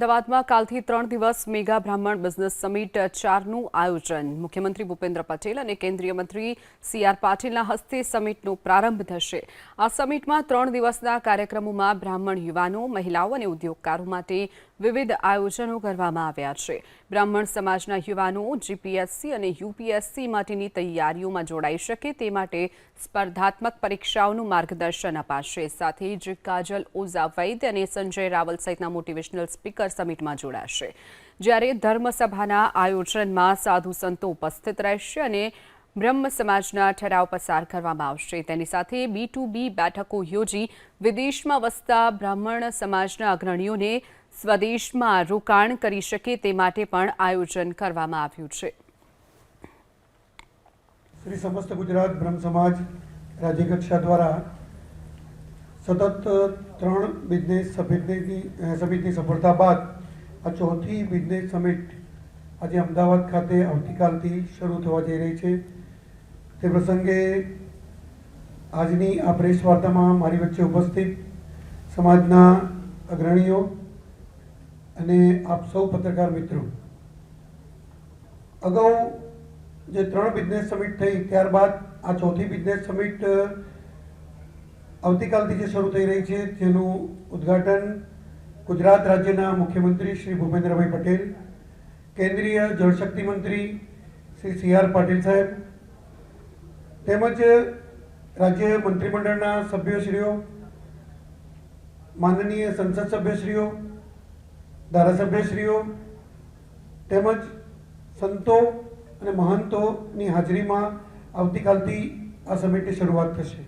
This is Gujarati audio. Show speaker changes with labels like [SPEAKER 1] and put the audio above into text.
[SPEAKER 1] અમદાવાદમાં કાલથી 3 દિવસ મેગા બ્રાહ્મણ બિઝનેસ સમિટ 4નું આયોજન મુખ્યમંત્રી ભૂપેન્દ્ર પટેલ અને કેન્દ્રીય મંત્રી સી.આર. પાટીલના હસ્તે સમિટનો પ્રારંભ થશે। આ સમિટમાં 3 દિવસના કાર્યક્રમોમાં બ્રાહ્મણ યુવાનો, મહિલાઓ અને ઉદ્યોગકારો માટે વિવિધ આયોજનો કરવામાં આવ્યા છે। બ્રાહ્મણ સમાજના યુવાનો જીપીએસસી અને યુપીએસસી માટેની તૈયારીઓમાં જોડાઈ શકે તે માટે સ્પર્ધાત્મક પરીક્ષાઓનું માર્ગદર્શન અપાશે। સાથે જ કાજલ ઓઝા વૈદ્ય અને સંજય રાવલ સહિતના મોટિવેશનલ સ્પીકર સમિટમાં જોડાશે। જ્યારે ધર્મસભાના આયોજનમાં સાધુ સંતો ઉપસ્થિત રહેશે અને બ્રહ્મ સમાજના ઠરાવ પસાર કરવામાં આવશે। તેની સાથે B2B બેઠકો યોજી વિદેશમાં વસતા બ્રાહ્મણ સમાજના અગ્રણીઓને સ્વદેશમાં રોકાણ કરી શકે તે માટે પણ આયોજન કરવામાં આવ્યું છે।
[SPEAKER 2] श्री समस्त गुजरात ब्रह्म समाज राज्य कक्षा द्वारा सतत 3 बिजनेस समिट की सफलता बाद आ चौथी बिजनेस समिट आज अमदावाद खाते आवतीकालथी शरू थवा जई रही है। ते प्रसंगे आजनी आ प्रेस वार्तामां मारी वच्चे उपस्थित समाजना अग्रणीओ अने आप सौ पत्रकार मित्रों, अगाऊ जे 3 बिजनेस समिट थई त्यारबाद आ चौथी बिजनेस समिट आवतीकालथी जे शरू थई रही है, जेनुं उद्घाटन गुजरात राज्यना मुख्यमंत्री श्री भूपेन्द्रभाई पटेल, केंद्रीय जलशक्ति मंत्री श्री सी.आर. पाटील साहेब તેમજ राज्य मंत्रिमंडळना सभ्यश्रीओ, माननीय संसद सभ्यश्रीओ, धारासभ्यश्रीओ તેમજ संतो અને મહંતોની હાજરીમાં આવતીકાલથી આ સમિટની શરૂઆત થશે।